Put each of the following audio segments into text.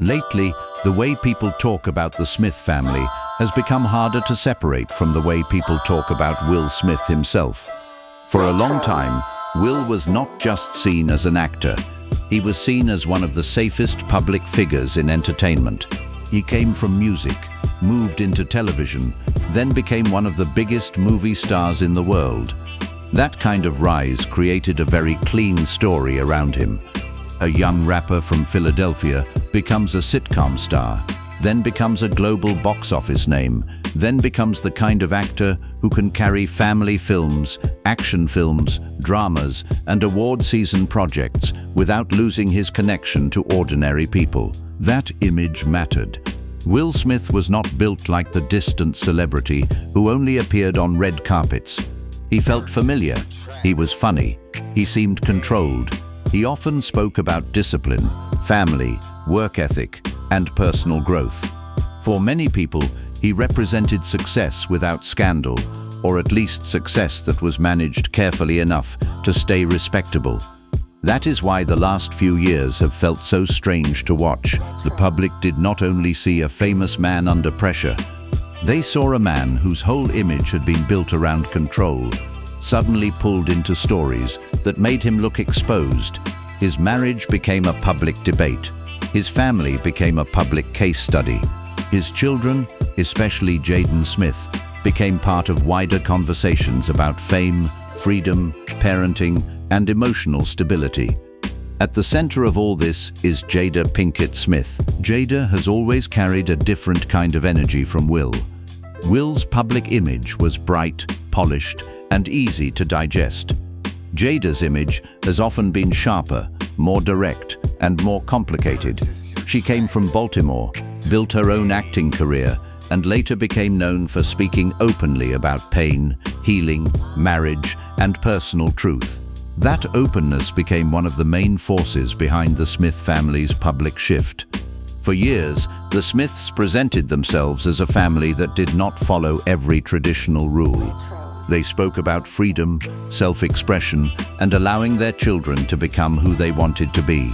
Lately, the way people talk about the Smith family has become harder to separate from the way people talk about Will Smith himself. For a long time, Will was not just seen as an actor. He was seen as one of the safest public figures in entertainment. He came from music, moved into television, then became one of the biggest movie stars in the world. That kind of rise created a very clean story around him. A young rapper from Philadelphia becomes a sitcom star, then becomes a global box office name, then becomes the kind of actor who can carry family films, action films, dramas, and award-season projects without losing his connection to ordinary people. That image mattered. Will Smith was not built like the distant celebrity who only appeared on red carpets. He felt familiar. He was funny. He seemed controlled. He often spoke about discipline, family, work ethic, and personal growth. For many people, he represented success without scandal, or at least success that was managed carefully enough to stay respectable. That is why the last few years have felt so strange to watch. The public did not only see a famous man under pressure, they saw a man whose whole image had been built around control, suddenly pulled into stories that made him look exposed. His marriage became a public debate. His family became a public case study. His children, especially Jada Smith, became part of wider conversations about fame, freedom, parenting, and emotional stability. At the center of all this is Jada Pinkett Smith. Jada has always carried a different kind of energy from Will. Will's public image was bright, polished, and easy to digest. Jada's image has often been sharper, more direct, and more complicated. She came from Baltimore, built her own acting career, and later became known for speaking openly about pain, healing, marriage, and personal truth. That openness became one of the main forces behind the Smith family's public shift. For years, the Smiths presented themselves as a family that did not follow every traditional rule. They spoke about freedom, self-expression, and allowing their children to become who they wanted to be.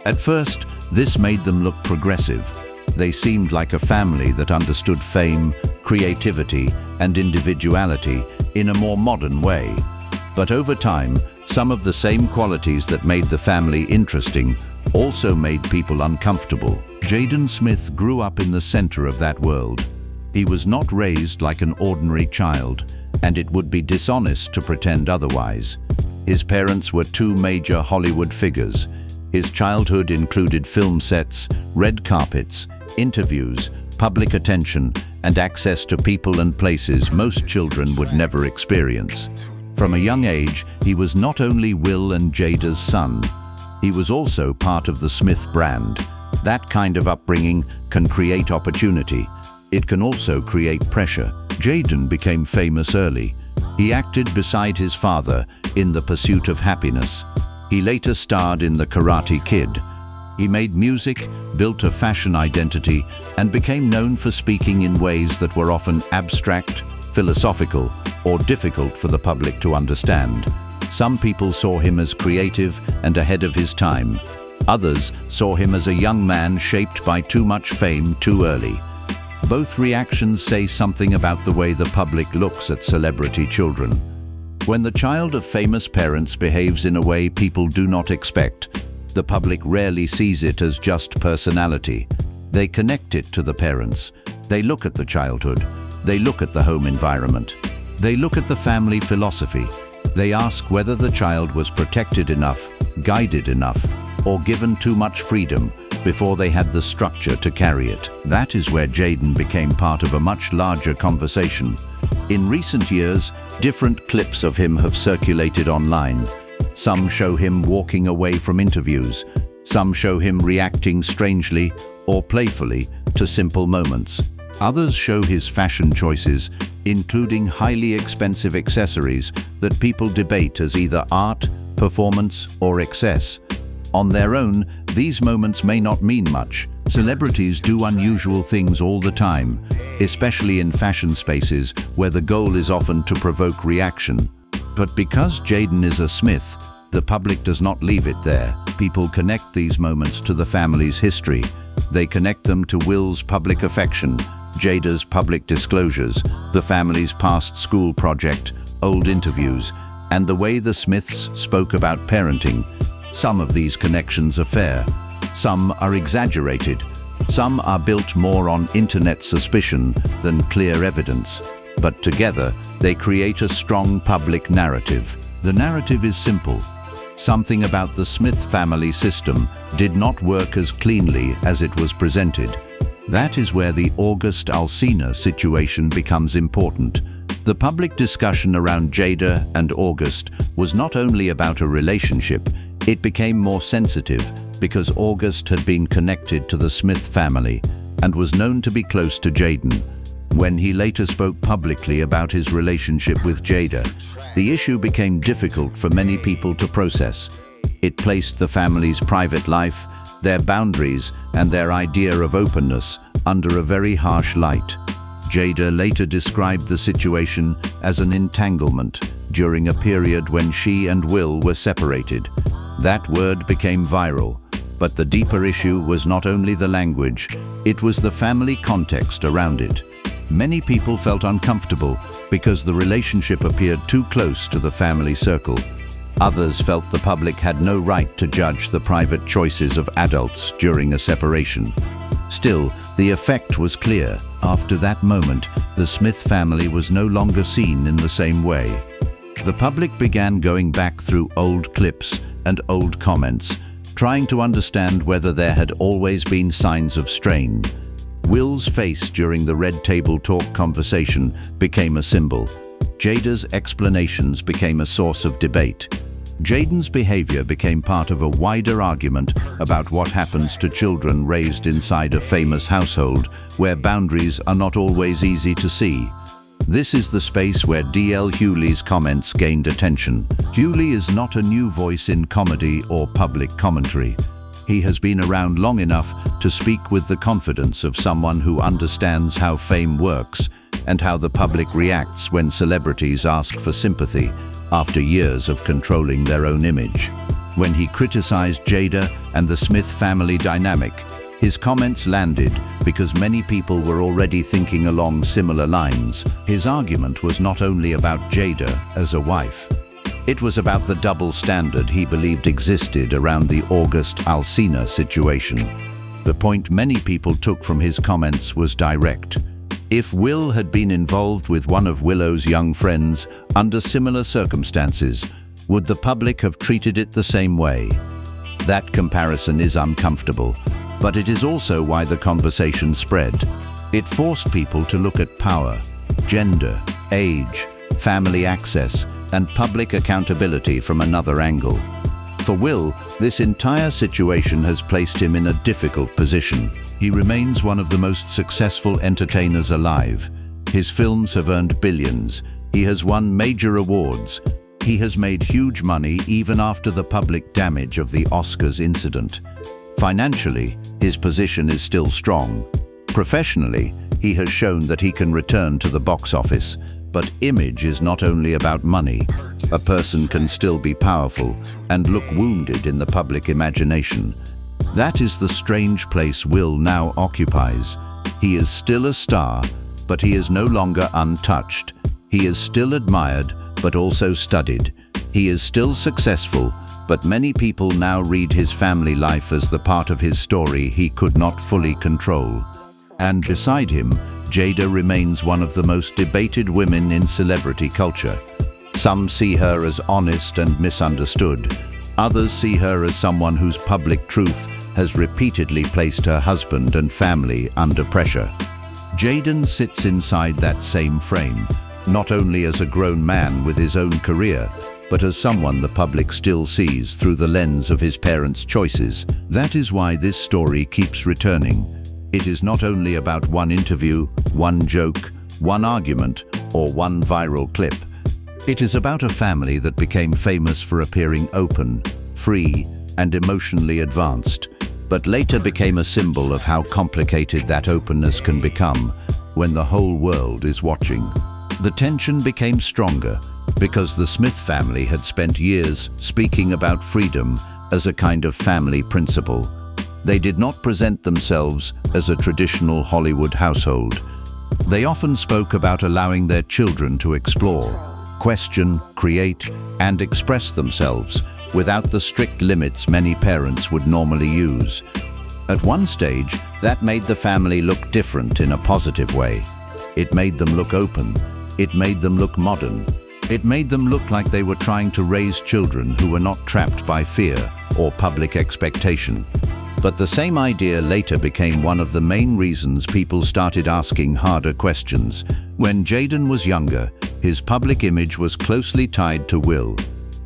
At first, this made them look progressive. They seemed like a family that understood fame, creativity, and individuality in a more modern way. But over time, some of the same qualities that made the family interesting also made people uncomfortable. Jada Smith grew up in the center of that world. He was not raised like an ordinary child, and it would be dishonest to pretend otherwise. His parents were two major Hollywood figures. His childhood included film sets, red carpets, interviews, public attention, and access to people and places most children would never experience. From a young age, he was not only Will and Jada's son, he was also part of the Smith brand. That kind of upbringing can create opportunity. It can also create pressure. Jada became famous early. He acted beside his father in The Pursuit of Happiness. He later starred in The Karate Kid. He made music, built a fashion identity, and became known for speaking in ways that were often abstract, philosophical, or difficult for the public to understand. Some people saw him as creative and ahead of his time. Others saw him as a young man shaped by too much fame too early. Both reactions say something about the way the public looks at celebrity children. When the child of famous parents behaves in a way people do not expect, the public rarely sees it as just personality. They connect it to the parents. They look at the childhood. They look at the home environment. They look at the family philosophy. They ask whether the child was protected enough, guided enough, or given too much freedom before they had the structure to carry it. That is where Jada became part of a much larger conversation. In recent years, different clips of him have circulated online. Some show him walking away from interviews. Some show him reacting strangely or playfully to simple moments. Others show his fashion choices, including highly expensive accessories that people debate as either art, performance, or excess. On their own, these moments may not mean much. Celebrities do unusual things all the time, especially in fashion spaces where the goal is often to provoke reaction. But because Jada is a Smith, the public does not leave it there. People connect these moments to the family's history, They connect them to Will's public affection, Jada's public disclosures, the family's past school project, old interviews, and the way the Smiths spoke about parenting. Some of these connections are fair. Some are exaggerated. Some are built more on internet suspicion than clear evidence. But together, they create a strong public narrative. The narrative is simple. Something about the Smith family system did not work as cleanly as it was presented. That is where the August Alsina situation becomes important. The public discussion around Jada and August was not only about a relationship, it became more sensitive because August had been connected to the Smith family and was known to be close to Jaden. When he later spoke publicly about his relationship with Jada, the issue became difficult for many people to process. It placed the family's private life, their boundaries, and their idea of openness under a very harsh light. Jada later described the situation as an entanglement during a period when she and Will were separated. That word became viral, but the deeper issue was not only the language, it was the family context around it. Many people felt uncomfortable because the relationship appeared too close to the family circle. Others felt the public had no right to judge the private choices of adults during a separation. Still, the effect was clear. After that moment, the Smith family was no longer seen in the same way. The public began going back through old clips and old comments, trying to understand whether there had always been signs of strain. Will's face during the Red Table Talk conversation became a symbol. Jada's explanations became a source of debate. Jaden's behavior became part of a wider argument about what happens to children raised inside a famous household where boundaries are not always easy to see. This is the space where DL Hughley's comments gained attention. Hughley is not a new voice in comedy or public commentary. He has been around long enough to speak with the confidence of someone who understands how fame works and how the public reacts when celebrities ask for sympathy after years of controlling their own image. When he criticized Jada and the Smith family dynamic, his comments landed because many people were already thinking along similar lines. His argument was not only about Jada as a wife. It was about the double standard he believed existed around the August Alsina situation. The point many people took from his comments was direct. If Will had been involved with one of Willow's young friends under similar circumstances, would the public have treated it the same way? That comparison is uncomfortable, but it is also why the conversation spread. It forced people to look at power, gender, age, family access, and public accountability from another angle. For Will, this entire situation has placed him in a difficult position. He remains one of the most successful entertainers alive. His films have earned billions. He has won major awards. He has made huge money even after the public damage of the Oscars incident. Financially, his position is still strong. Professionally, he has shown that he can return to the box office. But image is not only about money. A person can still be powerful and look wounded in the public imagination. That is the strange place Will now occupies. He is still a star, but he is no longer untouched. He is still admired, but also studied. He is still successful, but many people now read his family life as the part of his story he could not fully control. And beside him, Jada remains one of the most debated women in celebrity culture. Some see her as honest and misunderstood. Others see her as someone whose public truth has repeatedly placed her husband and family under pressure. Jaden sits inside that same frame, not only as a grown man with his own career, but as someone the public still sees through the lens of his parents' choices. That is why this story keeps returning. It is not only about one interview, one joke, one argument, or one viral clip. It is about a family that became famous for appearing open, free, and emotionally advanced, but later became a symbol of how complicated that openness can become when the whole world is watching. The tension became stronger because the Smith family had spent years speaking about freedom as a kind of family principle. They did not present themselves as a traditional Hollywood household. They often spoke about allowing their children to explore, question, create, and express themselves without the strict limits many parents would normally use. At one stage, that made the family look different in a positive way. It made them look open. It made them look modern. It made them look like they were trying to raise children who were not trapped by fear or public expectation. But the same idea later became one of the main reasons people started asking harder questions. When Jaden was younger, his public image was closely tied to Will.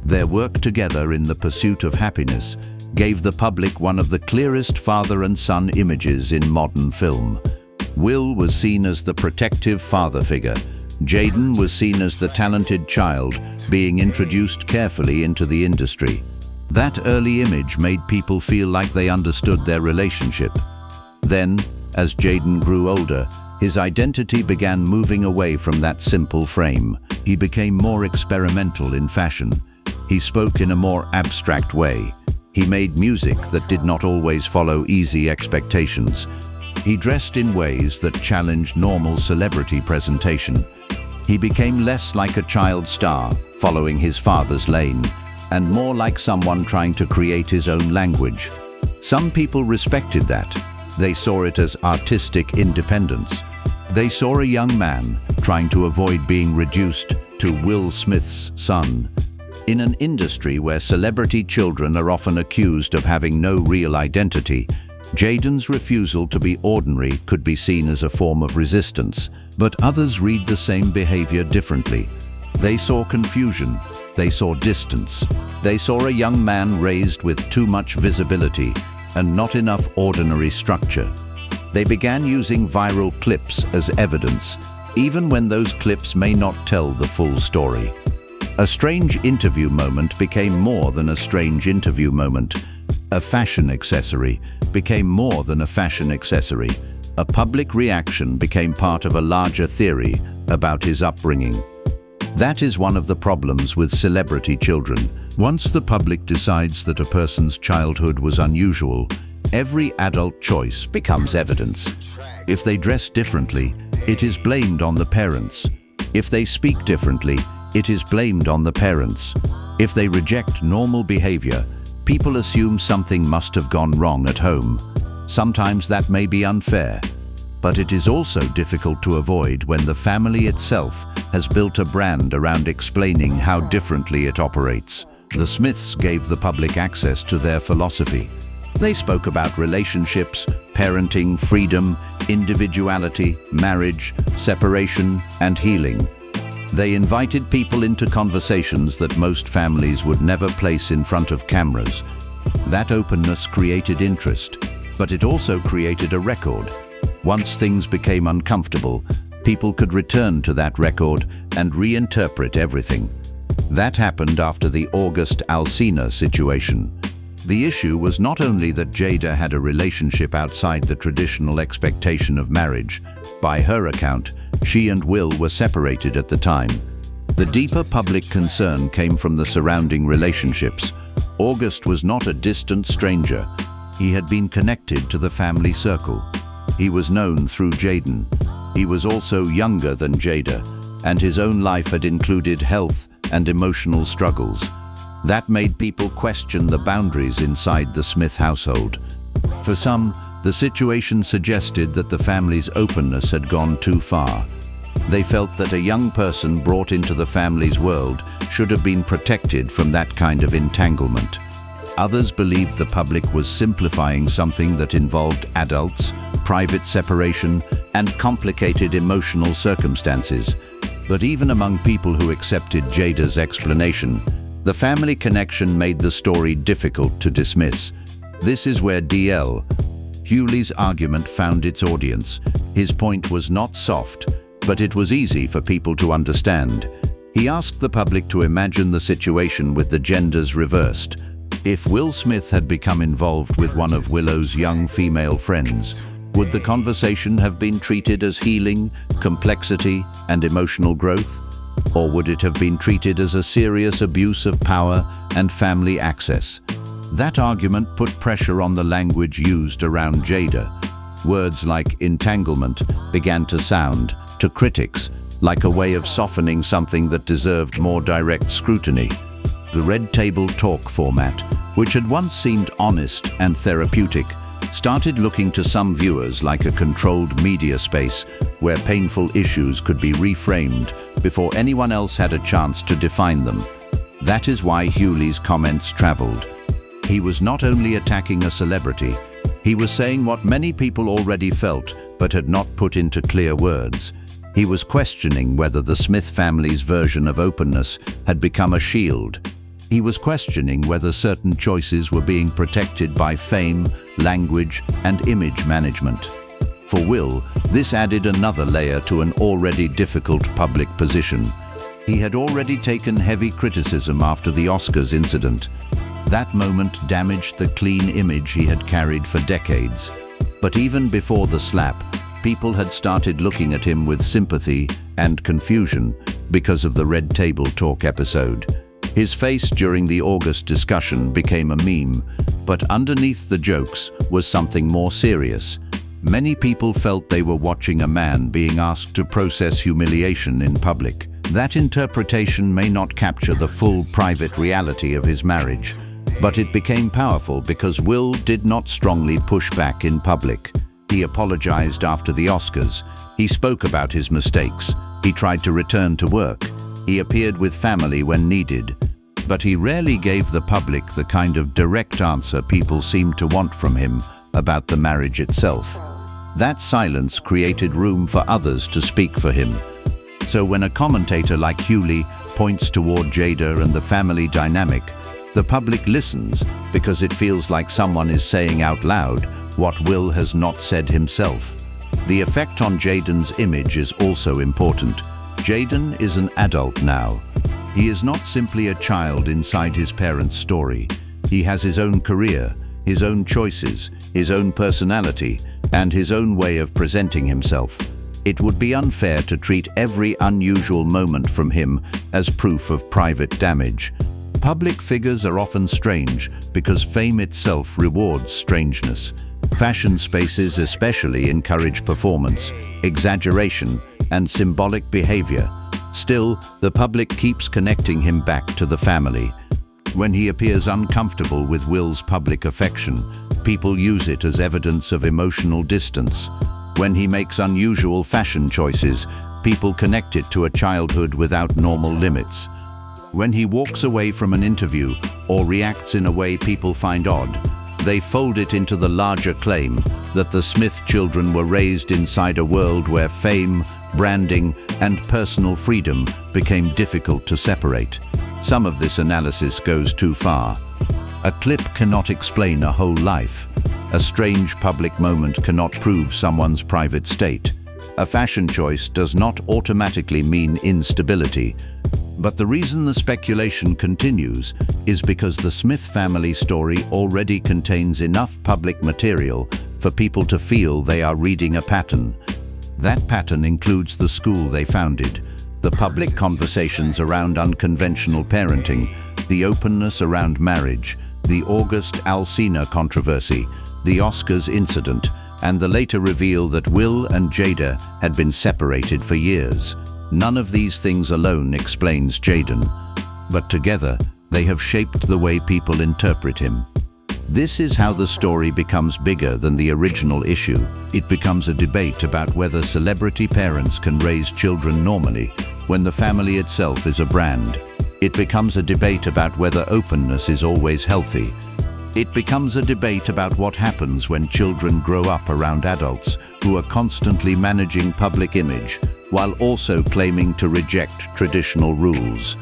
Their work together in the pursuit of happiness gave the public one of the clearest father and son images in modern film. Will was seen as the protective father figure. Jaden was seen as the talented child being introduced carefully into the industry. That early image made people feel like they understood their relationship. Then, as Jaden grew older, his identity began moving away from that simple frame. He became more experimental in fashion. He spoke in a more abstract way. He made music that did not always follow easy expectations. He dressed in ways that challenged normal celebrity presentation. He became less like a child star, following his father's lane, and more like someone trying to create his own language. Some people respected that. They saw it as artistic independence. They saw a young man trying to avoid being reduced to Will Smith's son. In an industry where celebrity children are often accused of having no real identity, Jaden's refusal to be ordinary could be seen as a form of resistance, but others read the same behavior differently. They saw confusion. They saw distance. They saw a young man raised with too much visibility and not enough ordinary structure. They began using viral clips as evidence, even when those clips may not tell the full story. A strange interview moment became more than a strange interview moment. A fashion accessory became more than a fashion accessory. A public reaction became part of a larger theory about his upbringing. That is one of the problems with celebrity children. Once the public decides that a person's childhood was unusual, every adult choice becomes evidence. If they dress differently, it is blamed on the parents. If they speak differently, it is blamed on the parents. If they reject normal behavior, people assume something must have gone wrong at home. Sometimes that may be unfair, but it is also difficult to avoid when the family itself has built a brand around explaining how differently it operates. The Smiths gave the public access to their philosophy. They spoke about relationships, parenting, freedom, individuality, marriage, separation, and healing. They invited people into conversations that most families would never place in front of cameras. That openness created interest, but it also created a record. Once things became uncomfortable, people could return to that record and reinterpret everything. That happened after the August Alsina situation. The issue was not only that Jada had a relationship outside the traditional expectation of marriage. By her account, she and Will were separated at the time. The deeper public concern came from the surrounding relationships. August was not a distant stranger. He had been connected to the family circle. He was known through Jaden. He was also younger than Jada, and his own life had included health and emotional struggles. That made people question the boundaries inside the Smith household. For some, the situation suggested that the family's openness had gone too far. They felt that a young person brought into the family's world should have been protected from that kind of entanglement. Others believed the public was simplifying something that involved adults, private separation, and complicated emotional circumstances. But even among people who accepted Jada's explanation, the family connection made the story difficult to dismiss. This is where DL Hughley's argument found its audience. His point was not soft, but it was easy for people to understand. He asked the public to imagine the situation with the genders reversed. If Will Smith had become involved with one of Willow's young female friends, would the conversation have been treated as healing, complexity, and emotional growth? Or would it have been treated as a serious abuse of power and family access? That argument put pressure on the language used around Jada. Words like entanglement began to sound, to critics, like a way of softening something that deserved more direct scrutiny. The red table talk format, which had once seemed honest and therapeutic, started looking to some viewers like a controlled media space where painful issues could be reframed before anyone else had a chance to define them. That is why Hughley's comments traveled. He was not only attacking a celebrity, he was saying what many people already felt but had not put into clear words. He was questioning whether the Smith family's version of openness had become a shield. He was questioning whether certain choices were being protected by fame, language, and image management. For Will, this added another layer to an already difficult public position. He had already taken heavy criticism after the Oscars incident. That moment damaged the clean image he had carried for decades. But even before the slap, people had started looking at him with sympathy and confusion because of the Red Table Talk episode. His face during the August discussion became a meme, but underneath the jokes was something more serious. Many people felt they were watching a man being asked to process humiliation in public. That interpretation may not capture the full private reality of his marriage, but it became powerful because Will did not strongly push back in public. He apologized after the Oscars. He spoke about his mistakes. He tried to return to work. He appeared with family when needed. But he rarely gave the public the kind of direct answer people seemed to want from him about the marriage itself. That silence created room for others to speak for him. So when a commentator like Hughley points toward Jada and the family dynamic, the public listens because it feels like someone is saying out loud what Will has not said himself. The effect on Jaden's image is also important. Jaden is an adult now. He is not simply a child inside his parents' story. He has his own career, his own choices, his own personality, and his own way of presenting himself. It would be unfair to treat every unusual moment from him as proof of private damage. Public figures are often strange because fame itself rewards strangeness. Fashion spaces especially encourage performance, exaggeration, and symbolic behavior. Still, the public keeps connecting him back to the family. When he appears uncomfortable with Will's public affection, people use it as evidence of emotional distance. When he makes unusual fashion choices, people connect it to a childhood without normal limits. When he walks away from an interview or reacts in a way people find odd, they fold it into the larger claim that the Smith children were raised inside a world where fame, branding, and personal freedom became difficult to separate. Some of this analysis goes too far. A clip cannot explain a whole life. A strange public moment cannot prove someone's private state. A fashion choice does not automatically mean instability. But the reason the speculation continues is because the Smith family story already contains enough public material for people to feel they are reading a pattern. That pattern includes the school they founded, the public conversations around unconventional parenting, the openness around marriage, the August Alsina controversy, the Oscars incident, and the later reveal that Will and Jada had been separated for years. None of these things alone explains Jaden, but together they have shaped the way people interpret him. This is how the story becomes bigger than the original issue. It becomes a debate about whether celebrity parents can raise children normally when the family itself is a brand. It becomes a debate about whether openness is always healthy. It becomes a debate about what happens when children grow up around adults who are constantly managing public image while also claiming to reject traditional rules.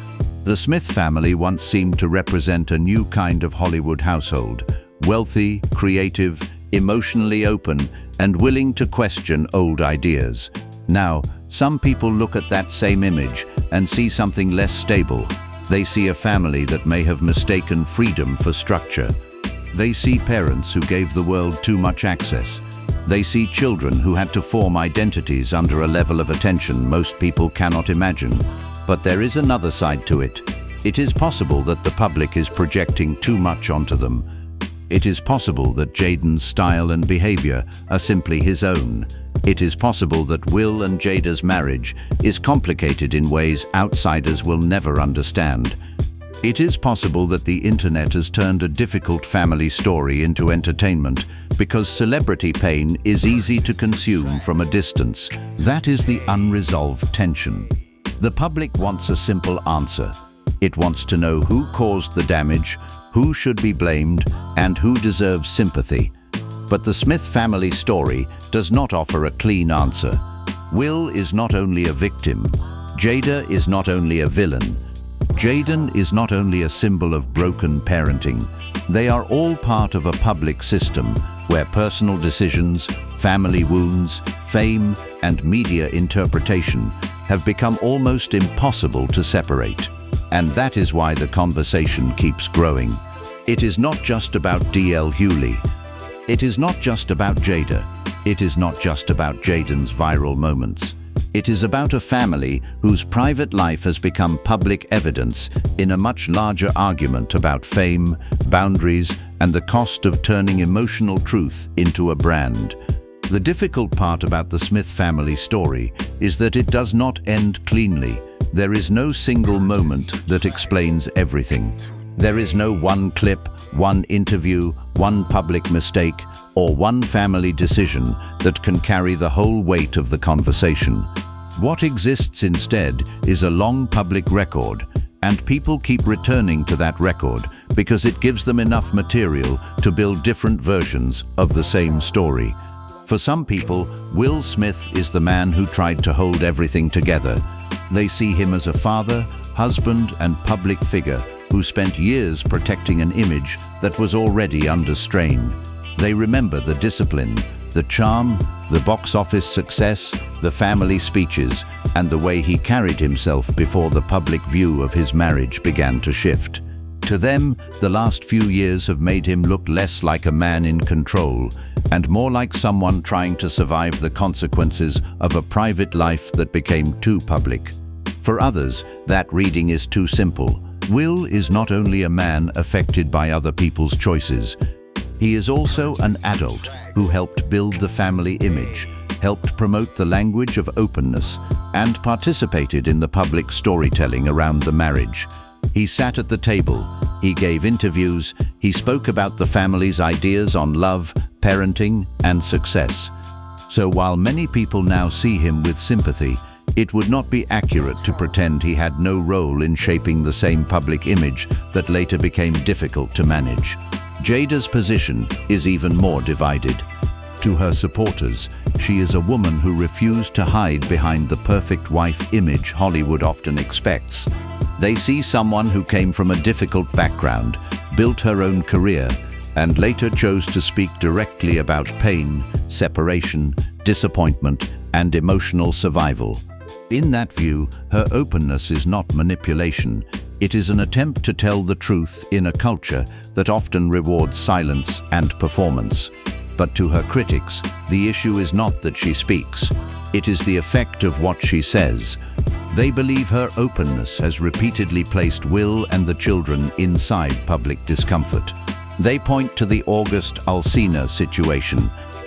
The Smith family once seemed to represent a new kind of Hollywood household, wealthy, creative, emotionally open, and willing to question old ideas. Now, some people look at that same image and see something less stable. They see a family that may have mistaken freedom for structure. They see parents who gave the world too much access. They see children who had to form identities under a level of attention most people cannot imagine. But there is another side to it. It is possible that the public is projecting too much onto them, It is possible that Jaden's style and behavior are simply his own. It is possible that Will and Jada's marriage is complicated in ways outsiders will never understand. It is possible that the internet has turned a difficult family story into entertainment because celebrity pain is easy to consume from a distance. That is the unresolved tension. The public wants a simple answer. It wants to know who caused the damage, who should be blamed, and who deserves sympathy. But the Smith family story does not offer a clean answer. Will is not only a victim. Jada is not only a villain. Jaden is not only a symbol of broken parenting. They are all part of a public system where personal decisions, family wounds, fame, and media interpretation have become almost impossible to separate. And that is why the conversation keeps growing. It is not just about DL Hughley. It is not just about Jada. It is not just about Jaden's viral moments. It is about a family whose private life has become public evidence in a much larger argument about fame, boundaries, and the cost of turning emotional truth into a brand. The difficult part about the Smith family story is that it does not end cleanly. There is no single moment that explains everything. There is no one clip, one interview, one public mistake, or one family decision that can carry the whole weight of the conversation. What exists instead is a long public record, and people keep returning to that record because it gives them enough material to build different versions of the same story. For some people, Will Smith is the man who tried to hold everything together. They see him as a father, husband, and public figure who spent years protecting an image that was already under strain. They remember the discipline, the charm, the box office success, the family speeches, and the way he carried himself before the public view of his marriage began to shift. To them, the last few years have made him look less like a man in control and more like someone trying to survive the consequences of a private life that became too public. For others, that reading is too simple. Will is not only a man affected by other people's choices. He is also an adult who helped build the family image, helped promote the language of openness, and participated in the public storytelling around the marriage. He sat at the table, he gave interviews, he spoke about the family's ideas on love, parenting, and success. So while many people now see him with sympathy, it would not be accurate to pretend he had no role in shaping the same public image that later became difficult to manage. Jada's position is even more divided. To her supporters, she is a woman who refused to hide behind the perfect wife image Hollywood often expects. They see someone who came from a difficult background, built her own career, and later chose to speak directly about pain, separation, disappointment, and emotional survival. In that view, her openness is not manipulation. It is an attempt to tell the truth in a culture that often rewards silence and performance. But to her critics, the issue is not that she speaks. It is the effect of what she says. They believe her openness has repeatedly placed Will and the children inside public discomfort. They point to the August Alsina situation,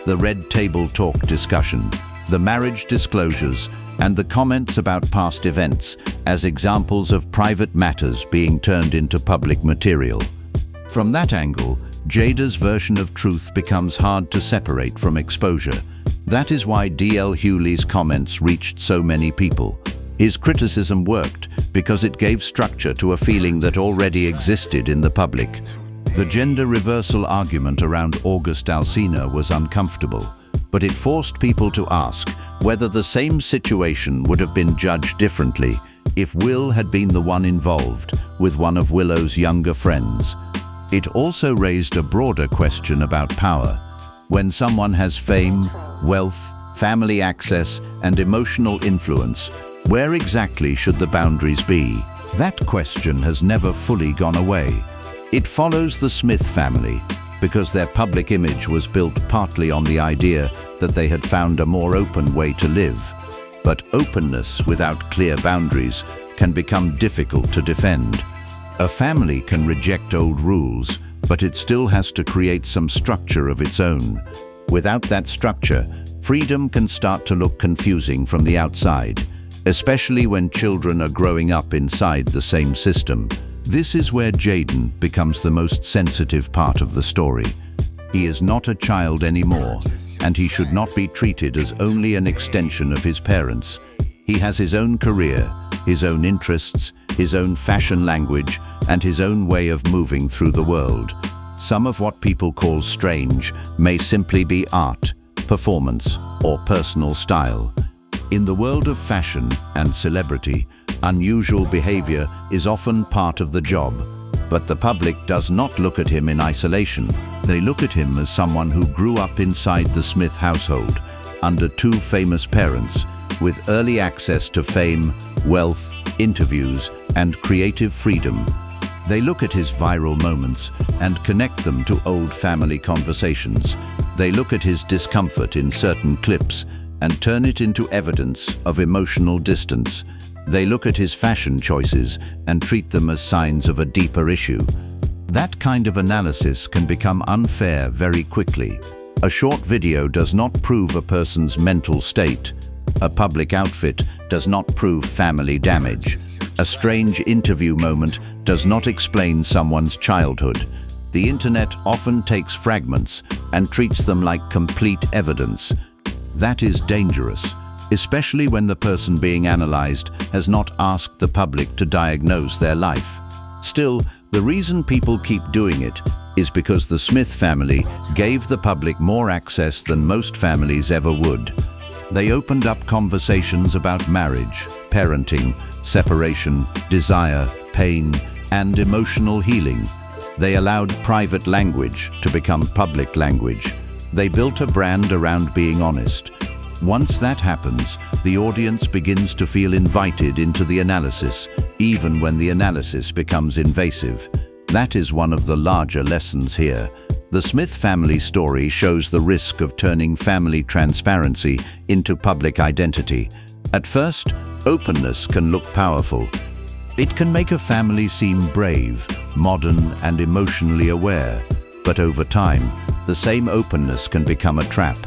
the red table talk discussion, the marriage disclosures, and the comments about past events as examples of private matters being turned into public material. From that angle, Jada's version of truth becomes hard to separate from exposure. That is why DL Hughley's comments reached so many people. His criticism worked because it gave structure to a feeling that already existed in the public. The gender reversal argument around August Alsina was uncomfortable, but it forced people to ask whether the same situation would have been judged differently if Will had been the one involved with one of Willow's younger friends. It also raised a broader question about power. When someone has fame, wealth, family access, and emotional influence, where exactly should the boundaries be? That question has never fully gone away. It follows the Smith family, because their public image was built partly on the idea that they had found a more open way to live. But openness without clear boundaries can become difficult to defend. A family can reject old rules, but it still has to create some structure of its own. Without that structure, freedom can start to look confusing from the outside, especially when children are growing up inside the same system. This is where Jaden becomes the most sensitive part of the story. He is not a child anymore, and he should not be treated as only an extension of his parents. He has his own career, his own interests, his own fashion language, and his own way of moving through the world. Some of what people call strange may simply be art, performance, or personal style. In the world of fashion and celebrity, unusual behavior is often part of the job. But the public does not look at him in isolation. They look at him as someone who grew up inside the Smith household, under two famous parents, with early access to fame, wealth, interviews, and creative freedom. They look at his viral moments and connect them to old family conversations. They look at his discomfort in certain clips and turn it into evidence of emotional distance. They look at his fashion choices and treat them as signs of a deeper issue. That kind of analysis can become unfair very quickly. A short video does not prove a person's mental state. A public outfit does not prove family damage. A strange interview moment does not explain someone's childhood. The internet often takes fragments and treats them like complete evidence. That is dangerous, especially when the person being analyzed has not asked the public to diagnose their life. Still, the reason people keep doing it is because the Smith family gave the public more access than most families ever would. They opened up conversations about marriage, parenting, separation, desire, pain, and emotional healing. They allowed private language to become public language. They built a brand around being honest. Once that happens, the audience begins to feel invited into the analysis, even when the analysis becomes invasive. That is one of the larger lessons here. The Smith family story shows the risk of turning family transparency into public identity. At first, openness can look powerful. It can make a family seem brave, modern, and emotionally aware. But over time, the same openness can become a trap.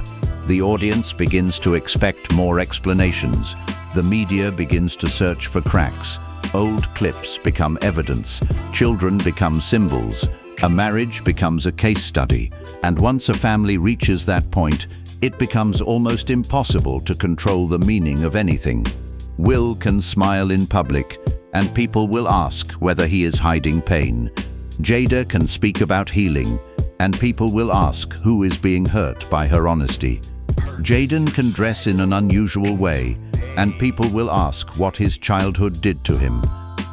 The audience begins to expect more explanations. The media begins to search for cracks. Old clips become evidence. Children become symbols. A marriage becomes a case study. And once a family reaches that point, it becomes almost impossible to control the meaning of anything. Will can smile in public, and people will ask whether he is hiding pain. Jada can speak about healing, and people will ask who is being hurt by her honesty. Jaden can dress in an unusual way, and people will ask what his childhood did to him.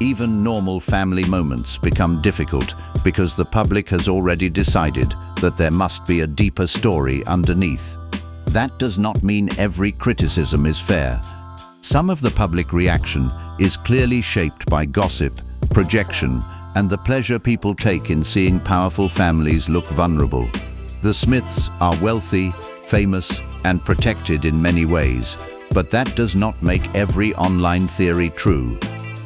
Even normal family moments become difficult because the public has already decided that there must be a deeper story underneath. That does not mean every criticism is fair. Some of the public reaction is clearly shaped by gossip, projection, and the pleasure people take in seeing powerful families look vulnerable. The Smiths are wealthy, famous, and protected in many ways, but that does not make every online theory true.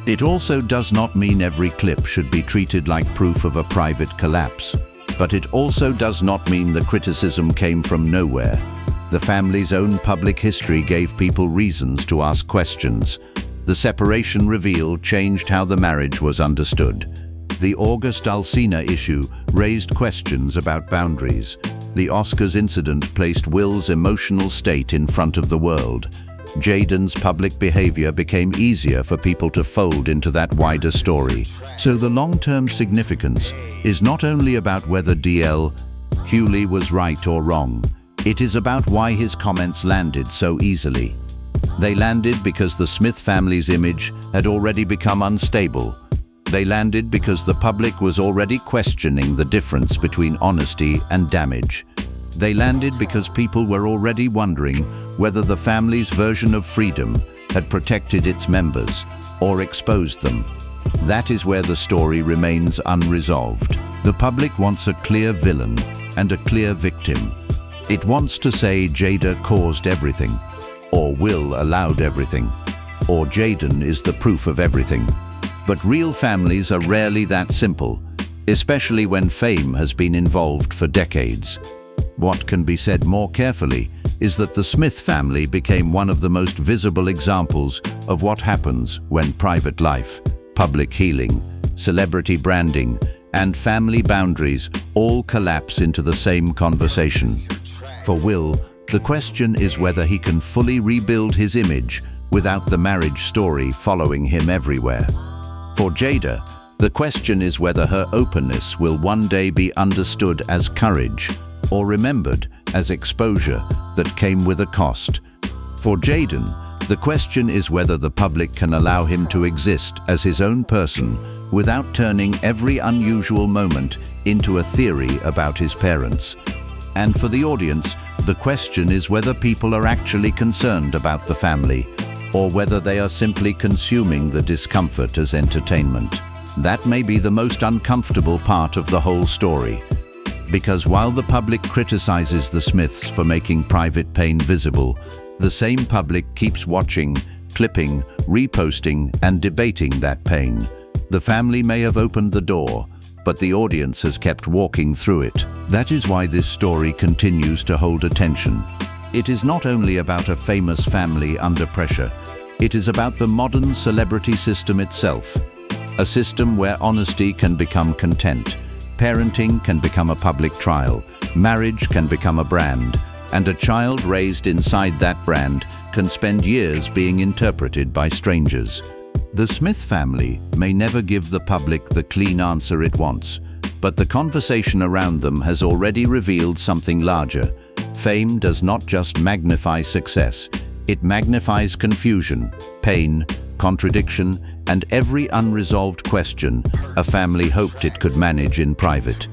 It also does not mean every clip should be treated like proof of a private collapse. But it also does not mean the criticism came from nowhere. The family's own public history gave people reasons to ask questions. The separation reveal changed how the marriage was understood. The August Alsina issue raised questions about boundaries. The Oscars incident placed Will's emotional state in front of the world. Jaden's public behavior became easier for people to fold into that wider story. So the long-term significance is not only about whether DL Hughley was right or wrong. It is about why his comments landed so easily. They landed because the Smith family's image had already become unstable. They landed because the public was already questioning the difference between honesty and damage. They landed because people were already wondering whether the family's version of freedom had protected its members or exposed them. That is where the story remains unresolved. The public wants a clear villain and a clear victim. It wants to say Jada caused everything, or Will allowed everything, or Jaden is the proof of everything. But real families are rarely that simple. especially when fame has been involved for decades. What can be said more carefully is that the Smith family became one of the most visible examples of what happens when private life, public healing, celebrity branding, and family boundaries all collapse into the same conversation. For Will, the question is whether he can fully rebuild his image without the marriage story following him everywhere. For Jada, the question is whether her openness will one day be understood as courage or remembered as exposure that came with a cost. For Jaden, the question is whether the public can allow him to exist as his own person without turning every unusual moment into a theory about his parents. And for the audience, the question is whether people are actually concerned about the family, or whether they are simply consuming the discomfort as entertainment. That may be the most uncomfortable part of the whole story. Because while the public criticizes the Smiths for making private pain visible, the same public keeps watching, clipping, reposting, and debating that pain. The family may have opened the door, but the audience has kept walking through it. That is why this story continues to hold attention. It is not only about a famous family under pressure, it is about the modern celebrity system itself. A system where honesty can become content, parenting can become a public trial, marriage can become a brand, and a child raised inside that brand can spend years being interpreted by strangers. The Smith family may never give the public the clean answer it wants, but the conversation around them has already revealed something larger. Fame does not just magnify success, it magnifies confusion, pain, contradiction, and every unresolved question a family hoped it could manage in private.